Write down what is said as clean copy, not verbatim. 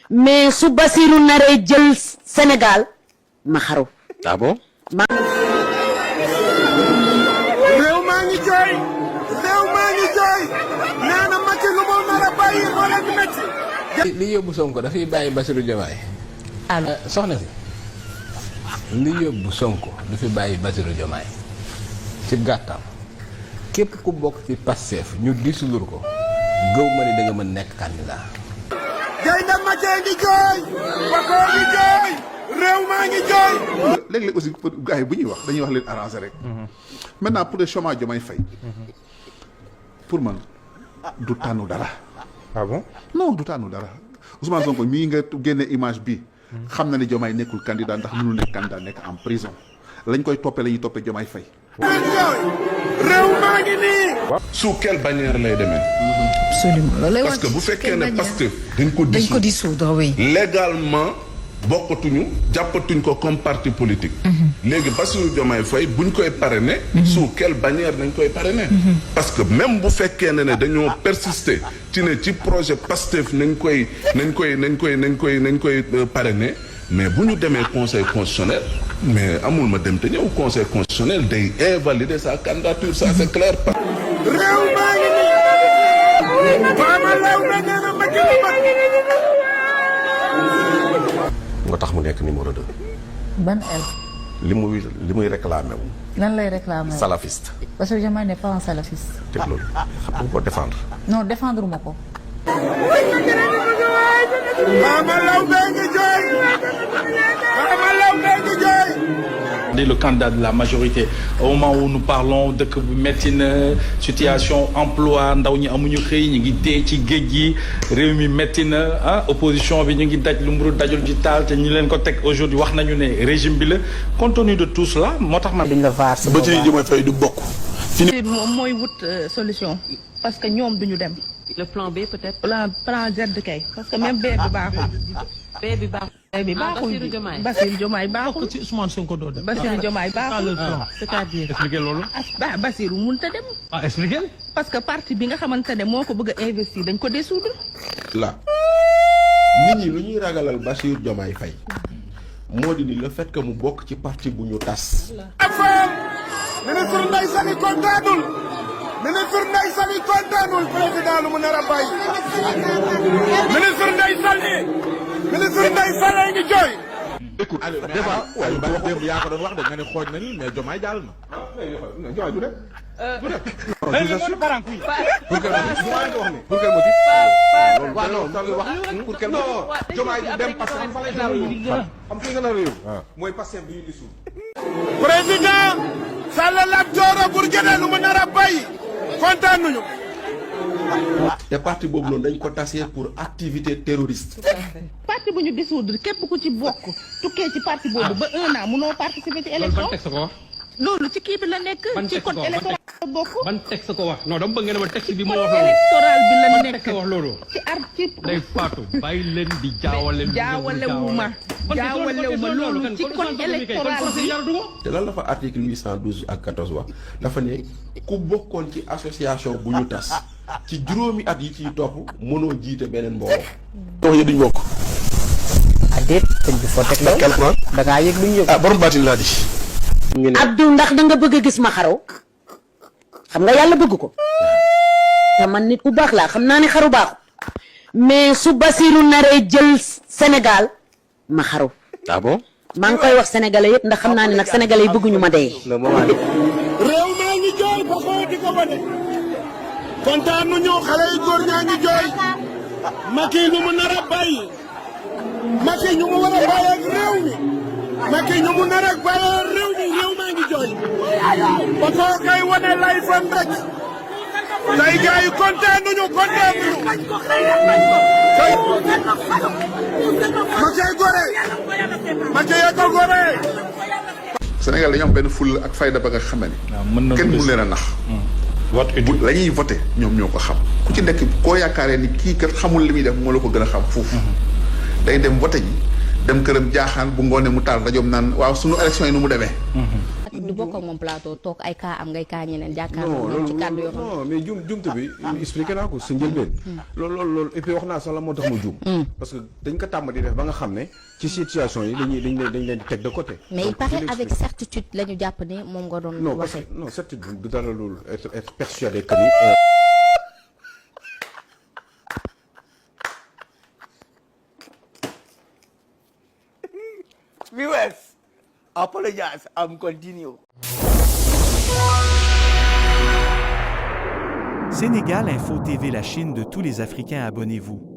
mais su Bassirou naree jël Sénégal ma xaru. ah bon. réew maa ngi jooy nee na Macky lu mu nar a bàyyi moo leen metti. li yóbbu Sonko dafay bàyyi Bassirou Diomaye. soxna si li yóbbu Sonko du fi bàyyi Bassirou Diomaye ci gàttal képp ku bokk ci Pastef ñu disulur ko gëw ma ni da nga mën nekk candidat. Gaynde Macky ngi jooy Bakoo ngi jooy réew maa ngi jooy. léeg-léeg aussi gars yi bu ñuy wax dañuy wax leen arrangé rek. maintenant pour le chômage Diomaye Faye pour man du tànnu dara. ah bon. non du tànnu dara Ousmane Sonko mii nga génne image bi xam na ne Diomaye nekkul candidat ndax mënul nekk candidat nekk en prison lañ koy toppee la ñuy toppee Diomaye Faye. réew maa ngi nii. sous quelle bannière lay demee. absolument parce que bu fekkee ne Pastef dañ ko dissoudre oui. légalement bokkatuñu jàppatuñ ko comme parti politique. léegi Bassirou Diomaye Faye buñ koy parrainer. sous quelle bannière nañ koy parrainer. parce que même bu fekkee ne dañoo persister ci ne ci projet Pastef nañ koy parrainer mais bu ñu demee conseil constitutionnel mais amul ma dem te ñëw conseil constitutionnel day invalider sa candidature ça c'est clair. réew maa ngi nii. Fama Law na nee na Macky la mag. nga tax mu nekk numéro 2. ban el. li muy réclamé wu. lan lay réclamer. salafiste. parce que Diomaye n'est pas un salafiste. te loolu xam nga ko défendre. non défendre ma ko. Fama Law bee ngi jooy. Fama Law bee ngi jooy. Le candidat de la majorité au moment où nous parlons dëkk bu metti na situation emploi ndaw ñi amuñu xëy ñu ngi dee ci géej gi réew mi metti na opposition bi ñu ngi daj lu mburu dajul ci taal te ñu leen ko teg aujourd'hui wax nañu ne régime bi la compte tenu de tout cela moo tax man. duñ la vaar sa Bassirou Diomaye Faye du bokk. moom mooy wut solution parce que ñoom duñu dem. le plan B peut-être. plan Z kay parce que même B bi baaxul. B bi baaxul. B bi baaxul Bassirou Diomaye baaxul. ci Ousmane Sonko doo dem. Bassirou Diomaye baaxul. c'est-à-dire expliquer loolu. Bassirou mënut a dem. expliquer. parce que parti bi nga xamante ne moo ko bëgg a investir dañ ko dissoudre. la nit ñi lu ñuy ragalal Bassirou Diomaye Faye moo di ni le fait que mu bokk ci parti bu ñu tas. ministre Ndeye Saly kontaanul. ministre Ndeye Saly kontaanul président lu mu nar a bàyyi. ministre Ndeye Saly ngi jooy. écoute débat waaye ba démb yaa ko doon wax de nga ne xooj nañu mais Diomaye jàll na. Diomaye du dem. pour quel motif. waaw non pour quel motif. Diomaye du dem parce que xam fa lay jaar xam fi nga nar a réew. mooy Pastef bi ñu dissout. président Sall Lat Dior pour jëlee lu mu nar a bàyyi kontaan nañu. te parti boobu noonu dañ ko tasee pour activité terroriste. parti bu ñu dissoudre képp ku ci bokk tukkee ci parti boobu ba 1 an munoo participer ci élection. loolu ci kii bi la nekk. ci code électoral la bokk. ban texte ko wax non dama bëgg ngeen ma texte bi ci code électoral bi la nekk. wax loolu. ci article. day faatu bàyyi leen di jaawale. jaawalewuma loolu ci code électoral bi. te lan la fa article 812 ak 14 wax dafa ne ku bokkoon ci association bu ñu tas ci juróomi at yi ciy topp mënoo jiite beneen mbooloo. tox yi duñ bokk. déet sëñ bi foo teg loolu. da ngaa yëg luñ yëg. borom baatin laa di. Abdou ndax da nga bëgg a gis ma xaraw xam nga yàlla bëgg ko te man nit ku baax laa xam naa ni xaru baaxu mais su Bassirou naree jël Sénégal ma xaru. ah bon. maa ngi koy wax sénégalais yëpp ndax xam naa ne nag sénégalais yi bëgguñu ma dee. réew maa ngi jooy ba xoo di ko wane. kontaan nañu xale yu góor ñaa ngi jooy. Macky ñu mu nar a bàyyi. Macky ñu mu war a bàyyi ak réew mi. Macky ñu mu nar a bàyyi ak réew mi réew maa ngi jooy. ba koo koy wane lay fan rek. tey gars yi kontaan nañu. Macky gore. Macky yaa ko gore. Sénégal dañoo am benn fulla ak fayda ba nga xam ne. kenn mënu leen a nax. la ñuy voté ñoom ñoo ko xam. ku ci nekk koo yaakaaree ni kii kat xamul li muy def moo la ko gën a xam foofu. day dem voté ji dem këram jaaxaan bu ngoonee mu taal rajoom naan waaw sunu élection yi nu mu demee. du bokk ak moom plateau toog ay cas am ngay cas ñeneen jàkkaarloo ñoom ci kàddu yoo xam non mais jumte bi expliqué naa ko sa njëlbeen loolu et puis wax naa sax la moo tax mu juum parce que dañ ko tàmm di def ba nga xam ne ci situation yi dañ leen di teg de côté. mais il paraît avec certitude la ñu jàpp ne moom nga doon waxee. non certitude du dara loolu être persuadé que ni Viewers, apologize. I'm continue. Sénégal Info TV, la Chine de tous les Africains, abonnez-vous.